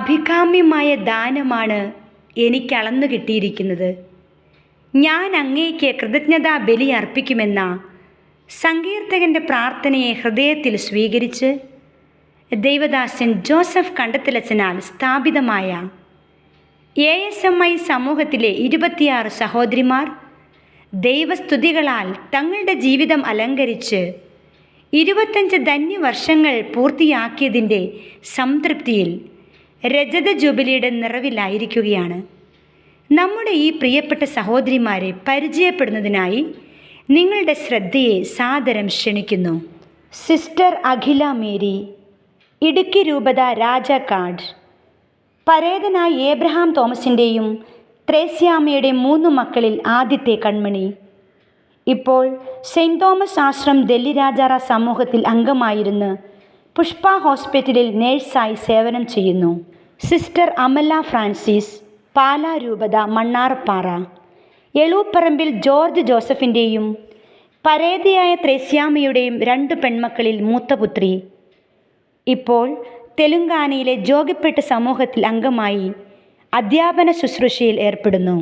അഭികാമ്യമായ ദാനമാണ് എനിക്കളന്നു കിട്ടിയിരിക്കുന്നത്. ഞാൻ അങ്ങേക്ക് കൃതജ്ഞതാ ബലി അർപ്പിക്കുമെന്ന സങ്കീർത്തകൻ്റെ പ്രാർത്ഥനയെ ഹൃദയത്തിൽ സ്വീകരിച്ച് ദൈവദാസൻ ജോസഫ് കണ്ടത്തിലച്ചനാൽ സ്ഥാപിതമായ ASMI സമൂഹത്തിലെ 26 സഹോദരിമാർ ദൈവസ്തുതികളാൽ തങ്ങളുടെ ജീവിതം അലങ്കരിച്ച് 25 ധന്യവർഷങ്ങൾ പൂർത്തിയാക്കിയതിൻ്റെ സംതൃപ്തിയിൽ രജത ജൂബിലിയുടെ നിറവിലായിരിക്കുകയാണ്. നമ്മുടെ ഈ പ്രിയപ്പെട്ട സഹോദരിമാരെ പരിചയപ്പെടുന്നതിനായി നിങ്ങളുടെ ശ്രദ്ധയെ സാദരം ക്ഷണിക്കുന്നു. സിസ്റ്റർ അഖില മേരി, ഇടുക്കി രൂപത രാജാക്കാട്. പരേതനായ ഏബ്രഹാം തോമസിൻ്റെയും ത്രേസ്യാമ്മയുടെ 3 മക്കളിൽ ആദ്യത്തെ കൺമണി. ഇപ്പോൾ സെയിൻറ് തോമസ് ആശ്രം ഡൽഹി രാജാറ സമൂഹത്തിൽ അംഗമായിരുന്ന് പുഷ്പ ഹോസ്പിറ്റലിൽ നേഴ്സായി സേവനം ചെയ്യുന്നു. സിസ്റ്റർ അമല ഫ്രാൻസിസ്, പാലാ രൂപത മണ്ണാർപ്പാറ. എളൂപ്പറമ്പിൽ ജോർജ് ജോസഫിൻ്റെയും പരേതയായ ത്രേസ്യാമ്മയുടെയും 2 പെൺമക്കളിൽ മൂത്തപുത്രി. ഇപ്പോൾ തെലുങ്കാനയിലെ ജോഗിപ്പെട്ട് സമൂഹത്തിൽ അംഗമായി അധ്യാപന ശുശ്രൂഷയിൽ ഏർപ്പെടുന്നു.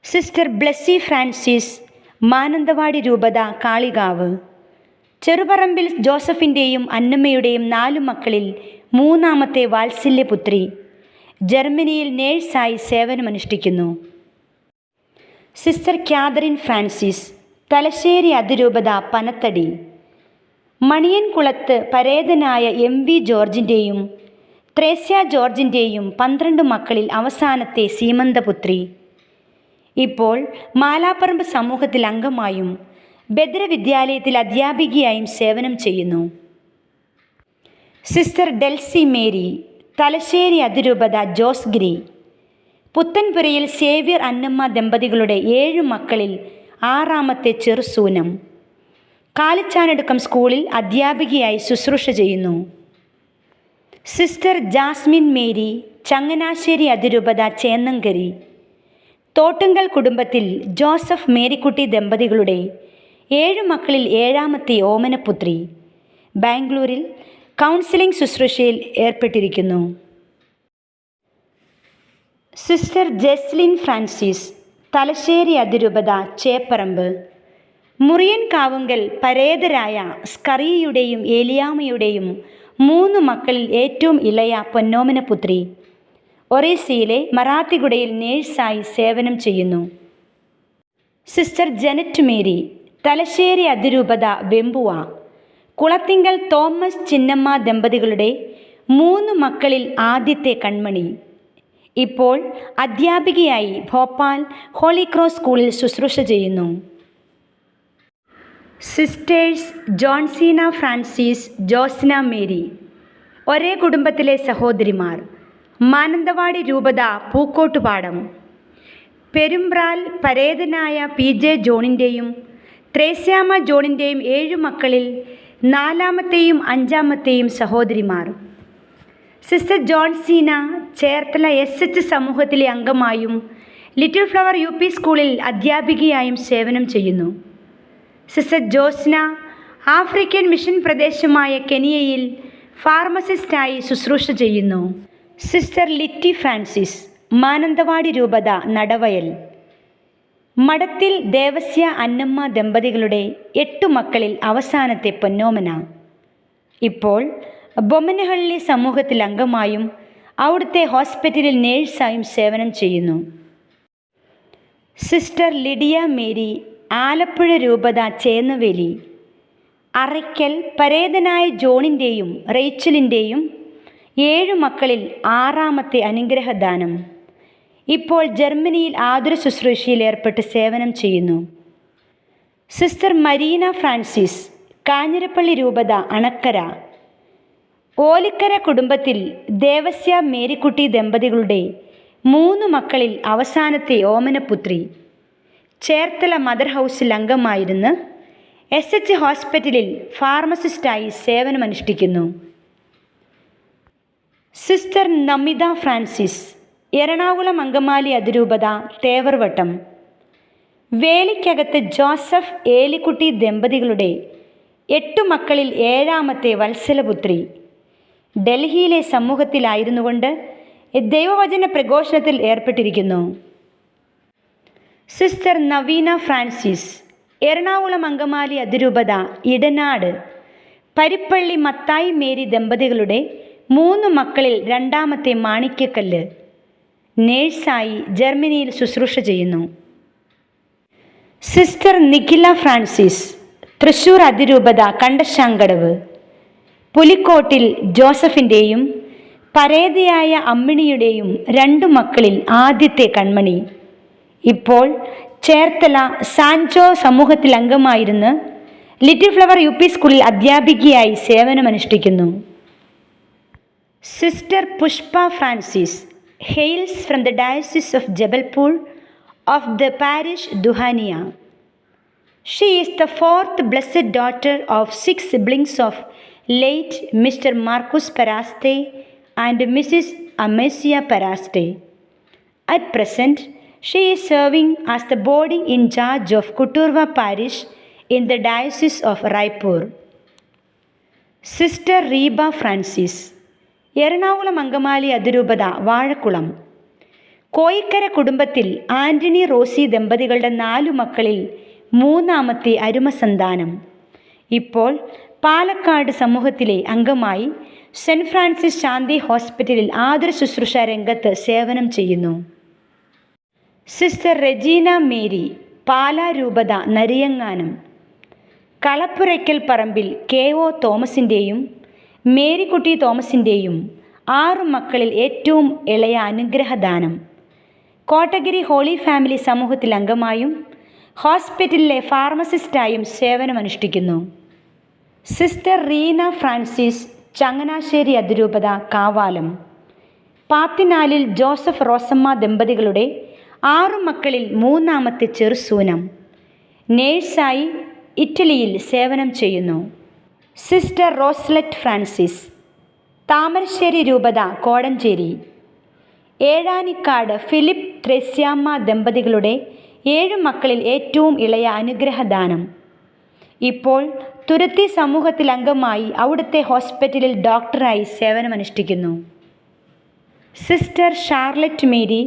സിസ്റ്റർ ബ്ലെസ്സി ഫ്രാൻസിസ്, മാനന്തവാടി രൂപത കാളികാവ്. ചെറുപറമ്പിൽ ജോസഫിൻ്റെയും അന്നമ്മയുടെയും 4 മക്കളിൽ 3ാമത്തെ വാത്സല്യപുത്രി. ജർമ്മനിയിൽ നേഴ്സായി സേവനമനുഷ്ഠിക്കുന്നു. സിസ്റ്റർ കാതറിൻ ഫ്രാൻസിസ്, തലശ്ശേരി അതിരൂപത പനത്തടി. മണിയൻകുളത്ത് പരേതനായ MV ജോർജിൻ്റെയും ത്രേസ്യ ജോർജിൻ്റെയും 12 മക്കളിൽ അവസാനത്തെ സീമന്തപുത്രി. ഇപ്പോൾ മാലാപ്പറമ്പ് സമൂഹത്തിൽ അംഗമായും ബദ്ര വിദ്യാലയത്തിൽ അധ്യാപികയായും സേവനം ചെയ്യുന്നു. സിസ്റ്റർ ഡെൽസി മേരി, തലശ്ശേരി അതിരൂപത ജോസ്ഗിരി. പുത്തൻപുരയിൽ സേവ്യർ അന്നമ്മ ദമ്പതികളുടെ 7 മക്കളിൽ 6ാമത്തെ ചെറുസൂനം. കാലിച്ചാനടുക്കം സ്കൂളിൽ അധ്യാപികയായി ശുശ്രൂഷ ചെയ്യുന്നു. സിസ്റ്റർ ജാസ്മിൻ മേരി, ചങ്ങനാശ്ശേരി അതിരൂപത ചേന്നങ്കരി. തോട്ടുങ്കൽ കുടുംബത്തിൽ ജോസഫ് മേരിക്കുട്ടി ദമ്പതികളുടെ 7 മക്കളിൽ 7ാമത്തെ ഓമനപുത്രി. ബാംഗ്ലൂരിൽ കൗൺസിലിംഗ് ശുശ്രൂഷയിൽ ഏർപ്പെട്ടിരിക്കുന്നു. സിസ്റ്റർ ജെസ്ലിൻ ഫ്രാൻസിസ്, തലശ്ശേരി അതിരൂപത ചേപ്പറമ്പ്. മുറിയൻ കാവുങ്കൽ പരേതരായ സ്കറിയയുടെയും ഏലിയാമയുടെയും 3 മക്കളിൽ ഏറ്റവും ഇളയ പൊന്നോമനപുത്രി. ഒറീസയിലെ മറാത്തിഗുഡയിൽ നേഴ്സായി സേവനം ചെയ്യുന്നു. സിസ്റ്റർ ജനറ്റ് മേരി, തലശ്ശേരി അതിരൂപത വെമ്പുവ. കുളത്തിങ്കൽ തോമസ് ചിന്നമ്മ ദമ്പതികളുടെ 3 മക്കളിൽ ആദ്യത്തെ കൺമണി. ഇപ്പോൾ അധ്യാപികയായി ഭോപ്പാൽ ഹോളി ക്രോസ് സ്കൂളിൽ ശുശ്രൂഷ ചെയ്യുന്നു. Sisters John Cena Francis, Josna Mary, ഒരേ കുടുംബത്തിലെ സഹോദരിമാർ. മാനന്തവാടി രൂപത പൂക്കോട്ടുപാടം. പെരുമ്പ്രാൽ പരേതനായ PJ ജോണിൻ്റെയും ത്രേസ്യാമ്മ ജോണിൻ്റെയും 7 മക്കളിൽ 4ാമത്തെയും 5ാമത്തെയും സഹോദരിമാർ. സിസ്റ്റർ ജോൺസീന ചേർത്തല SH സമൂഹത്തിലെ അംഗമായും ലിറ്റിൽ ഫ്ലവർ UP സ്കൂളിൽ അധ്യാപികയായും സേവനം ചെയ്യുന്നു. സിസ്റ്റർ ജോസ്ന ആഫ്രിക്കൻ മിഷൻ പ്രദേശമായ കെനിയയിൽ ഫാർമസിസ്റ്റായി ശുശ്രൂഷ ചെയ്യുന്നു. സിസ്റ്റർ ലിറ്റി ഫ്രാൻസിസ്, മാനന്തവാടി രൂപത നടവയൽ. മഠത്തിൽ ദേവസ്യ അന്നമ്മ ദമ്പതികളുടെ 8 മക്കളിൽ അവസാനത്തെ പൊന്നോമന. ഇപ്പോൾ ബൊമ്മനഹള്ളി സമൂഹത്തിൽ അംഗമായും അവിടുത്തെ ഹോസ്പിറ്റലിൽ നേഴ്സായും സേവനം ചെയ്യുന്നു. സിസ്റ്റർ ലിഡിയ മേരി, ആലപ്പുഴ രൂപത ചേന്നവേലി. അറയ്ക്കൽ പരേതനായ ജോണിൻ്റെയും റേച്ചലിൻ്റെയും 7 മക്കളിൽ 6ാമത്തെ അനുഗ്രഹദാനം. ഇപ്പോൾ ജർമ്മനിയിൽ ആതുര ശുശ്രൂഷയിൽ ഏർപ്പെട്ട് സേവനം ചെയ്യുന്നു. സിസ്റ്റർ മരീന ഫ്രാൻസിസ്, കാഞ്ഞിരപ്പള്ളി രൂപത അണക്കര. ഓലിക്കര കുടുംബത്തിൽ ദേവസ്യ മേരിക്കുട്ടി ദമ്പതികളുടെ 3 മക്കളിൽ അവസാനത്തെ ഓമനപുത്രി. ചേർത്തല മദർ ഹൗസിൽ അംഗമായിരുന്ന് SH ഹോസ്പിറ്റലിൽ ഫാർമസിസ്റ്റായി സേവനമനുഷ്ഠിക്കുന്നു. സിസ്റ്റർ നമിത ഫ്രാൻസിസ്, എറണാകുളം അങ്കമാലി അതിരൂപത തേവർവട്ടം. വേലിക്കകത്ത് ജോസഫ് ഏലിക്കുട്ടി ദമ്പതികളുടെ 8 മക്കളിൽ 7ാമത്തെ വത്സലപുത്രി. ഡൽഹിയിലെ സമൂഹത്തിലായിരുന്നുകൊണ്ട് ദൈവവചന പ്രഘോഷണത്തിൽ ഏർപ്പെട്ടിരിക്കുന്നു. സിസ്റ്റർ നവീന ഫ്രാൻസിസ്, എറണാകുളം അങ്കമാലി അതിരൂപത ഇടനാട് പരിപ്പള്ളി മത്തായി മേരി ദമ്പതികളുടെ 3 മക്കളിൽ രണ്ടാമത്തെ മാണിക്യക്കല്ല്, നേഴ്സായി ജർമ്മനിയിൽ ശുശ്രൂഷ ചെയ്യുന്നു. സിസ്റ്റർ നിഖില ഫ്രാൻസിസ്, തൃശൂർ അതിരൂപത കണ്ടശാങ്കടവ് പുലിക്കോട്ടിൽ ജോസഫിൻ്റെയും പരേതയായ അമ്മിണിയുടെയും 2 മക്കളിൽ ആദ്യത്തെ കൺമണി. ഇപ്പോൾ ചേർത്തല സാൻജോ സമൂഹത്തിൽ അംഗമായിരുന്ന് ലിറ്റിൽ ഫ്ലവർ UP സ്കൂളിൽ അധ്യാപികയായി സേവനമനുഷ്ഠിക്കുന്നു. Sister Pushpa Francis hails from the diocese of Jabalpur of the parish Duhaniya. She is the 4th blessed daughter of 6 siblings of late Mr. Marcus Paraste and Mrs. Amesia Paraste. At present, she is serving as the boarding in charge of Kuturva Parish in the Diocese of Raipur. Sister Reeba Francis, Ernakulam Angamaly അതിരൂപത വാഴക്കുളം കോയിക്കര കുടുംബത്തിൽ Antony Rossi ദമ്പതികളുടെ 4 മക്കളിൽ 3ാമത്തെ അരുമസന്താനം. ഇപ്പോൾ പാലക്കാട് സമൂഹത്തിലെ അംഗമായി saint Francis ശാന്തി ഹോസ്പിറ്റലിൽ ആതുര ശുശ്രൂഷ രംഗത്ത് സേവനം ചെയ്യുന്നു. സിസ്റ്റർ റെജീന മേരി, പാലാ രൂപത നരിയങ്ങാനം കളപ്പുരയ്ക്കൽ പറമ്പിൽ KO തോമസിൻ്റെയും മേരിക്കുട്ടി തോമസിൻ്റെയും 6 മക്കളിൽ ഏറ്റവും ഇളയ അനുഗ്രഹദാനം. കോട്ടഗിരി ഹോളി ഫാമിലി സമൂഹത്തിൽ അംഗമായും ഹോസ്പിറ്റലിലെ ഫാർമസിസ്റ്റായും സേവനമനുഷ്ഠിക്കുന്നു. സിസ്റ്റർ റീന ഫ്രാൻസിസ്, ചങ്ങനാശ്ശേരി അതിരൂപത കാവാലം പാത്തിനാലിൽ ജോസഫ് റോസമ്മ ദമ്പതികളുടെ 6 മക്കളിൽ 3ാമത്തെ ചെറുസൂനം, നേഴ്സായി ഇറ്റലിയിൽ സേവനം ചെയ്യുന്നു. സിസ്റ്റർ റോസ്ലറ്റ് ഫ്രാൻസിസ്, താമരശ്ശേരി രൂപത കോടഞ്ചേരി ഏഴാനിക്കാട് ഫിലിപ്പ് ത്രേസ്യാമ്മ ദമ്പതികളുടെ 7 മക്കളിൽ ഏറ്റവും ഇളയ അനുഗ്രഹദാനം. ഇപ്പോൾ തുരുത്തി സമൂഹത്തിൽ അംഗമായി അവിടുത്തെ ഹോസ്പിറ്റലിൽ ഡോക്ടറായി സേവനമനുഷ്ഠിക്കുന്നു. Sister Charlotte Mary,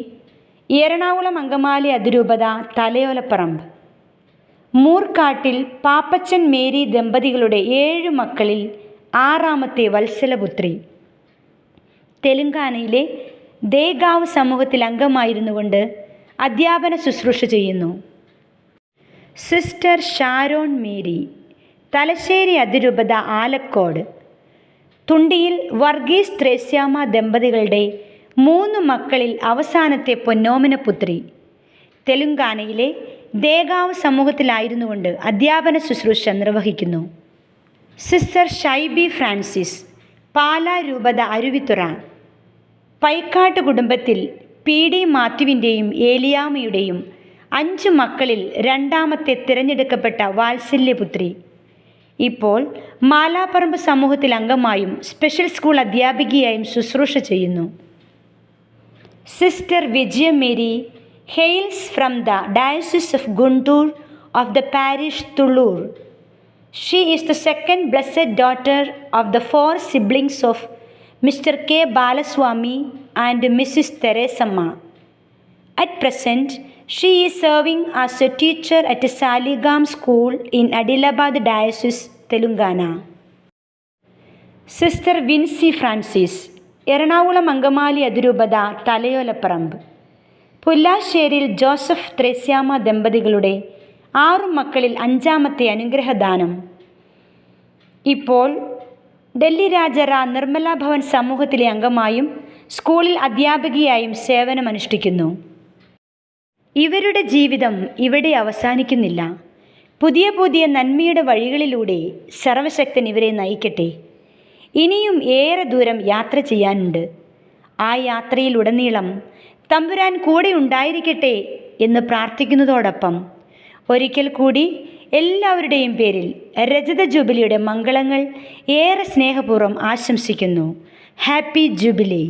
Ernakulam Angamaly അതിരൂപത തലയോലപ്പറമ്പ് മൂർക്കാട്ടിൽ പാപ്പച്ചൻ മേരി ദമ്പതികളുടെ 7 മക്കളിൽ 6ാമത്തെ വത്സലപുത്രി. തെലുങ്കാനയിലെ ദേഗാവ് സമൂഹത്തിൽ അംഗമായിരുന്നുകൊണ്ട് അധ്യാപന ശുശ്രൂഷ ചെയ്യുന്നു. സിസ്റ്റർ ഷാരോൺ മേരി, തലശ്ശേരി അതിരൂപത ആലക്കോട് തുണ്ടിയിൽ വർഗീസ് ത്രേസ്യാമ്മ ദമ്പതികളുടെ 3 മക്കളിൽ അവസാനത്തെ പൊന്നോമനപുത്രി. തെലുങ്കാനയിലെ ദേഗാവ് സമൂഹത്തിലായിരുന്നുകൊണ്ട് അധ്യാപന ശുശ്രൂഷ നിർവഹിക്കുന്നു. സിസ്റ്റർ ഷൈബി ഫ്രാൻസിസ്, പാലാ രൂപത അരുവിത്തുറ പൈക്കാട്ട് കുടുംബത്തിൽ PD മാത്യുവിൻ്റെയും ഏലിയാമ്മയുടെയും 5 മക്കളിൽ 2ാമത്തെ തിരഞ്ഞെടുക്കപ്പെട്ട വാത്സല്യപുത്രി. ഇപ്പോൾ മാലാപ്പറമ്പ് സമൂഹത്തിൽ അംഗമായും സ്പെഷ്യൽ സ്കൂൾ അധ്യാപികയായും ശുശ്രൂഷ ചെയ്യുന്നു. Sister Vijaya Mary hails from the Diocese of Guntur of the parish Tullur. She is the 2nd blessed daughter of the 4 siblings of Mr. K. Balaswamy and Mrs. Teresamma. At present, she is serving as a teacher at Saligam School in Adilabad Diocese, Telangana. Sister Vincy Francis, Ernakulam Angamaly അതിരൂപത Thalayolaparambu പുല്ലാശ്ശേരിയിൽ Joseph Thresiamma ദമ്പതികളുടെ 6 മക്കളിൽ 5ാമത്തെ അനുഗ്രഹദാനം. ഇപ്പോൾ ഡൽഹി രാജറ നിർമ്മല ഭവൻ സമൂഹത്തിലെ അംഗമായും സ്കൂളിൽ അധ്യാപികയായും സേവനമനുഷ്ഠിക്കുന്നു. ഇവരുടെ ജീവിതം ഇവിടെ അവസാനിക്കുന്നില്ല. പുതിയ പുതിയ നന്മയുടെ വഴികളിലൂടെ സർവശക്തൻ ഇവരെ നയിക്കട്ടെ. ഇനിയും ഏറെ ദൂരം യാത്ര ചെയ്യാനുണ്ട്. ആ യാത്രയിലുടനീളം തമ്പുരാൻ കൂടെ ഉണ്ടായിരിക്കട്ടെ എന്ന് പ്രാർത്ഥിക്കുന്നതോടൊപ്പം ഒരിക്കൽ കൂടി എല്ലാവരുടെയും പേരിൽ രജത ജൂബിലിയുടെ മംഗളങ്ങൾ ഏറെ സ്നേഹപൂർവ്വം ആശംസിക്കുന്നു. Happy jubilee.